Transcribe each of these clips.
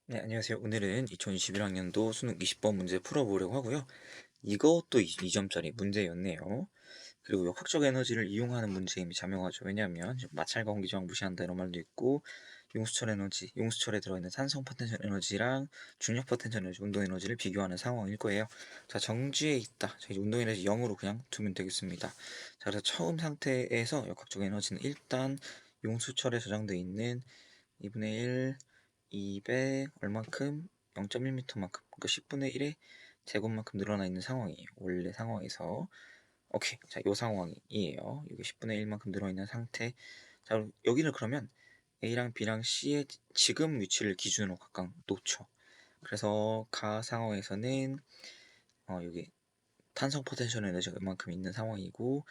네, 안녕하세요. 오늘은 2021학년도 수능 20번 문제 풀어보려고 하고요. 이것도 2점짜리 문제였네요. 그리고 역학적 에너지를 이용하는 문제임이 자명하죠. 왜냐하면 마찰과 공기저항 무시한다 이런 말도 있고, 용수철 에너지, 용수철에 들어있는 산성 포텐셜 에너지랑 중력 포텐셜 에너지, 운동 에너지를 비교하는 상황일 거예요. 자, 정지에 있다. 자, 이제 운동 에너지 0으로 그냥 두면 되겠습니다. 자, 그래서 처음 상태에서 역학적 에너지는 일단 용수철에 저장되어 있는 2분의 1, 200 얼만큼 0.1m만큼, 그러니까 10분의 1의 제곱만큼 늘어나 있는 상황이에요. 원래 상황에서. 오케이. 자, 요 상황이에요. 여기 10분의 1만큼 늘어있는 상태. 자, 여기를 그러면 A랑 B랑 C의 지금 위치를 기준으로 각각 놓죠. 그래서 가 상황에서는 여기 탄성 포텐셜 에너지가 이만큼 있는 상황이고,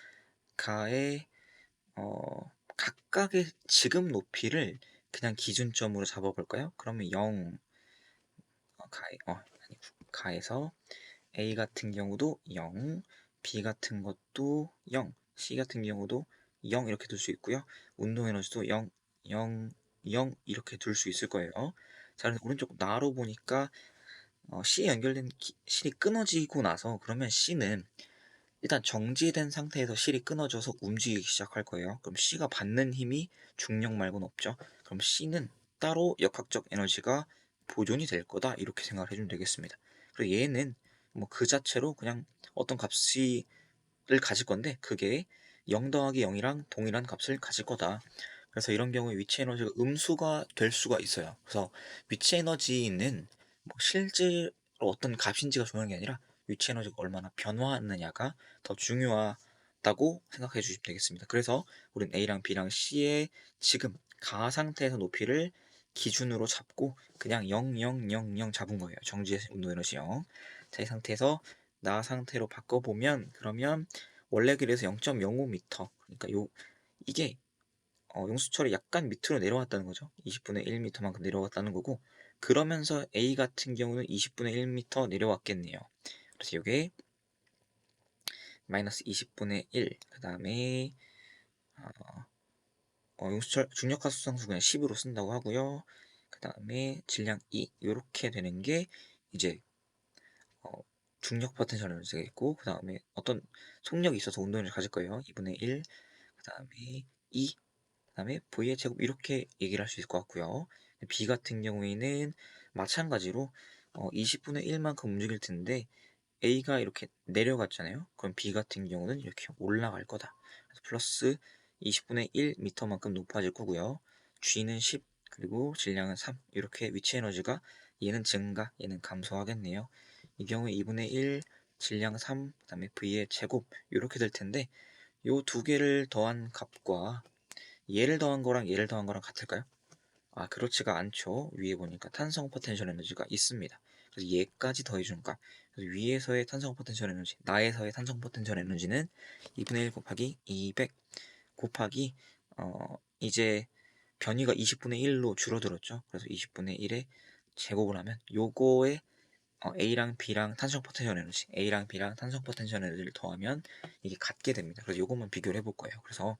가의 각각의 지금 높이를 그냥 기준점으로 잡아볼까요? 그러면 0, 가에서 A 같은 경우도 0, B 같은 것도 0, C 같은 경우도 0 이렇게 둘 수 있고요. 운동 에너지도 0, 0, 0 이렇게 둘 수 있을 거예요. 자, 그래서 오른쪽 나로 보니까 C에 연결된 실이 끊어지고 나서 그러면 C는 일단 정지된 상태에서 실이 끊어져서 움직이기 시작할 거예요. 그럼 C가 받는 힘이 중력 말고는 없죠. 그럼 C는 따로 역학적 에너지가 보존이 될 거다 이렇게 생각을 해주면 되겠습니다. 그리고 얘는 뭐 그 자체로 그냥 어떤 값을 가질 건데 그게 0 더하기 0이랑 동일한 값을 가질 거다. 그래서 이런 경우에 위치 에너지가 음수가 될 수가 있어요. 그래서 위치 에너지는 뭐 실제로 어떤 값인지가 중요한 게 아니라 위치 에너지가 얼마나 변화하느냐가 더 중요하다고 생각해 주시면 되겠습니다. 그래서 우린 A랑 B랑 C의 지금 가 상태에서 높이를 기준으로 잡고 그냥 0, 0, 0, 0 잡은 거예요. 정지의 운동 에너지 0. 자, 이 상태에서 나 상태로 바꿔보면 그러면 원래 길에서 0.05m, 그러니까 이게 용수철이 약간 밑으로 내려왔다는 거죠. 20분의 1m만큼 내려왔다는 거고, 그러면서 A 같은 경우는 20분의 1m 내려왔겠네요. 그래서 이게 마이너스 20분의 1, 그 다음에 용수철 중력하 수상수 그냥 10으로 쓴다고 하고요. 그 다음에 질량 2 이렇게 되는 게 이제 중력 포텐셜 에너지가 있고, 그 다음에 어떤 속력이 있어서 운동을 가질 거예요. 2분의 1, 그 다음에 2, 그 다음에 V의 제곱 이렇게 얘기를 할 수 있을 것 같고요. B 같은 경우에는 마찬가지로 20분의 1만큼 움직일 텐데 A가 이렇게 내려갔잖아요. 그럼 B 같은 경우는 이렇게 올라갈 거다. 그래서 플러스 20분의 1m만큼 높아질 거고요. G는 10, 그리고 질량은 3. 이렇게 위치 에너지가 얘는 증가, 얘는 감소하겠네요. 이 경우에 2분의 1, 질량 3, 그 다음에 V의 제곱 이렇게 될 텐데 요 두 개를 더한 값과 얘를 더한 거랑 얘를 더한 거랑 같을까요? 아, 그렇지가 않죠. 위에 보니까 탄성 포텐셜 에너지가 있습니다. 그래서 얘까지 더해주는 값. 그래서 위에서의 탄성 포텐셜 에너지, 나에서의 탄성 포텐셜 에너지는 2분의 1 곱하기 200 곱하기 이제 변이가 20분의 1로 줄어들었죠. 그래서 20분의 1에 제곱을 하면 요거에 A랑 B랑 탄성 포텐셜 에너지, A랑 B랑 탄성 포텐셜 에너지를 더하면 이게 같게 됩니다. 그래서 요것만 비교를 해볼 거예요. 그래서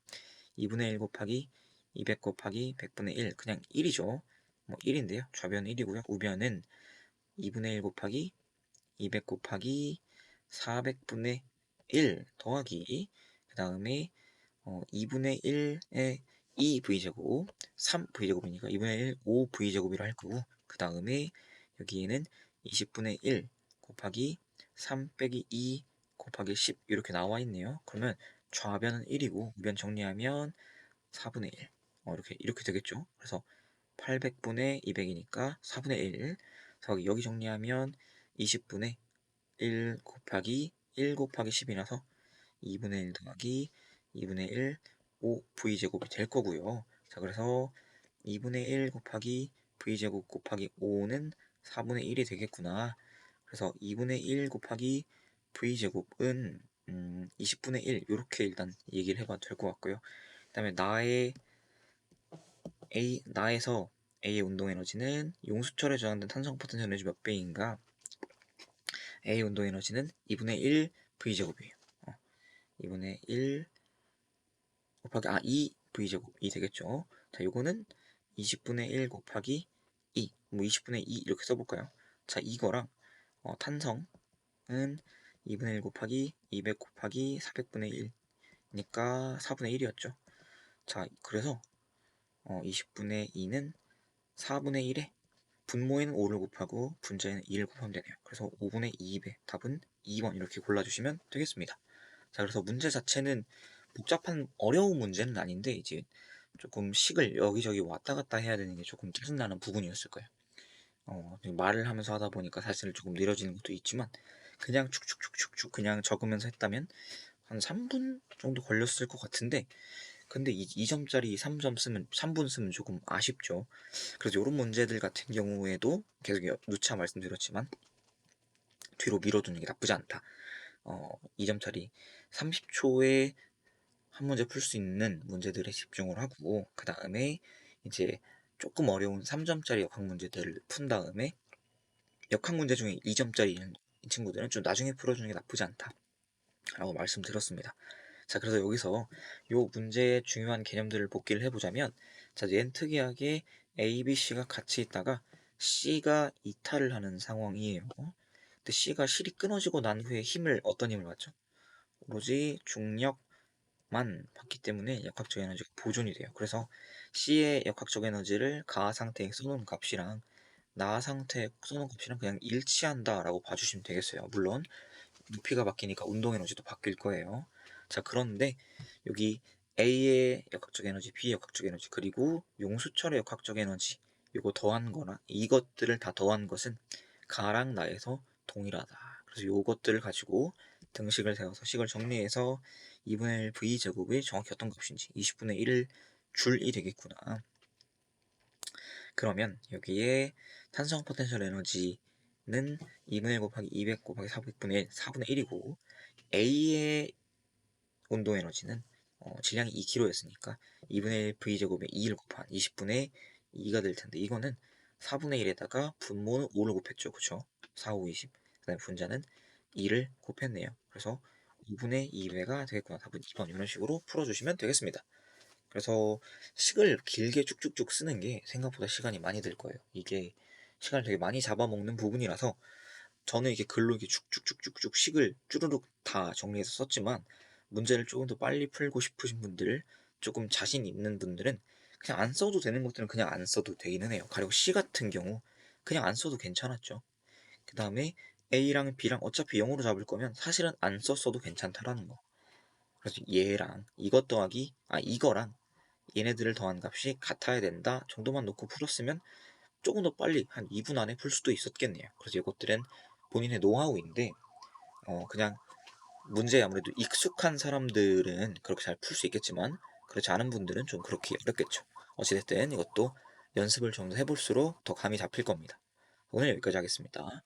2분의 1 곱하기 200 곱하기 100분의 1 그냥 1이죠. 뭐 1인데요. 좌변은 1이고요. 우변은 2분의 1 곱하기 200 곱하기 400분의 1 더하기 그 다음에 2분의 1에 2v제곱 3v제곱이니까 2분의 1 5v제곱이라 할 거고, 그 다음에 여기에는 20분의 1 곱하기 3 빼기 2 곱하기 10 이렇게 나와 있네요. 그러면 좌변은 1이고 우변 정리하면 4분의 1 이렇게 되겠죠. 그래서 800분의 200이니까 4분의 1. 그래서 여기 정리하면 20분의 1 곱하기 1 곱하기 10이라서 2분의 1 더하기 2분의 1 5v제곱이 될 거고요. 자, 그래서 2분의 1 곱하기 v제곱 곱하기 5는 4분의 1이 되겠구나. 그래서 2분의 1 곱하기 v제곱은 20분의 1 이렇게 일단 얘기를 해봐도 될 것 같고요. 그 다음에 나에서 A의 운동 에너지는 용수철에 저장된 탄성 포텐셜 에너지 몇 배인가? A의 운동 에너지는 2분의 1 V제곱이에요. 2분의 1 곱하기 2 V제곱이 되겠죠. 자, 요거는 20분의 1 곱하기 2 뭐 20분의 2 이렇게 써볼까요? 자, 이거랑 탄성은 2분의 1 곱하기 200 곱하기 400분의 1이니까 4분의 1이었죠. 자, 그래서 20분의 2는 4분의 1에 분모에는 5를 곱하고 분자에는 2를 곱하면 되네요. 그래서 5분의 2배 답은 2번 이렇게 골라주시면 되겠습니다. 자, 그래서 문제 자체는 복잡한 어려운 문제는 아닌데 이제 조금 식을 여기저기 왔다 갔다 해야 되는 게 조금 짜증나는 부분이었을 거예요. 말을 하면서 하다 보니까 사실 조금 느려지는 것도 있지만 그냥 축축축축축 그냥 적으면서 했다면 한 3분 정도 걸렸을 것 같은데, 근데 2점짜리 3점 쓰면 3분 쓰면 조금 아쉽죠. 그래서 이런 문제들 같은 경우에도 계속 누차 말씀드렸지만 뒤로 미뤄두는 게 나쁘지 않다. 2점짜리 30초에 한 문제 풀 수 있는 문제들에 집중을 하고, 그 다음에 이제 조금 어려운 3점짜리 역학 문제들을 푼 다음에 역학 문제 중에 2점짜리 이 친구들은 좀 나중에 풀어주는 게 나쁘지 않다 라고 말씀드렸습니다. 자, 그래서 여기서 이 문제의 중요한 개념들을 복기를 해보자면, 자, 얘는 특이하게 A, B, C가 같이 있다가 C가 이탈을 하는 상황이에요. 근데 C가 실이 끊어지고 난 후에 어떤 힘을 받죠? 오로지 중력만 받기 때문에 역학적 에너지가 보존이 돼요. 그래서 C의 역학적 에너지를 가하 상태에 써놓은 값이랑 나하 상태에 써놓은 값이랑 그냥 일치한다라고 봐주시면 되겠어요. 물론 높이가 바뀌니까 운동 에너지도 바뀔 거예요. 자, 그런데 여기 A의 역학적 에너지, B의 역학적 에너지, 그리고 용수철의 역학적 에너지, 이거 더한 거나 이것들을 다 더한 것은 가랑 나에서 동일하다. 그래서 이것들을 가지고 등식을 세워서 식을 정리해서 2분의 1 V제곱이 정확히 어떤 값인지 20분의 1을 줄이 되겠구나. 그러면 여기에 탄성 포텐셜 에너지는 2분의 1 곱하기 200 곱하기 400분의 1, 4분의 1이고 A의 온도 에너지는 질량이 2kg였으니까 2분의 1 V제곱에 2를 곱한 20분의 2가 될 텐데, 이거는 4분의 1에다가 분모는 5를 곱했죠. 그쵸? 4, 5, 20. 그 다음에 분자는 2를 곱했네요. 그래서 5분의 2배가 되겠구나. 답은 2번. 이런 식으로 풀어주시면 되겠습니다. 그래서 식을 길게 쭉쭉쭉 쓰는 게 생각보다 시간이 많이 들 거예요. 이게 시간을 되게 많이 잡아먹는 부분이라서 저는 이게 글로 이렇게 쭉쭉쭉쭉쭉 식을 쭈루룩 다 정리해서 썼지만, 문제를 조금 더 빨리 풀고 싶으신 분들, 조금 자신 있는 분들은 그냥 안 써도 되는 것들은 그냥 안 써도 되기는 해요. 그리고 C 같은 경우 그냥 안 써도 괜찮았죠. 그 다음에 A랑 B랑 어차피 0으로 잡을 거면 사실은 안 썼어도 괜찮다라는 거. 그래서 얘랑 이거랑 얘네들을 더한 값이 같아야 된다 정도만 놓고 풀었으면 조금 더 빨리 한 2분 안에 풀 수도 있었겠네요. 그래서 이것들은 본인의 노하우인데 그냥 문제에 아무래도 익숙한 사람들은 그렇게 잘 풀 수 있겠지만 그렇지 않은 분들은 좀 그렇게 어렵겠죠. 어찌됐든 이것도 연습을 좀 더 해볼수록 더 감이 잡힐 겁니다. 오늘 여기까지 하겠습니다.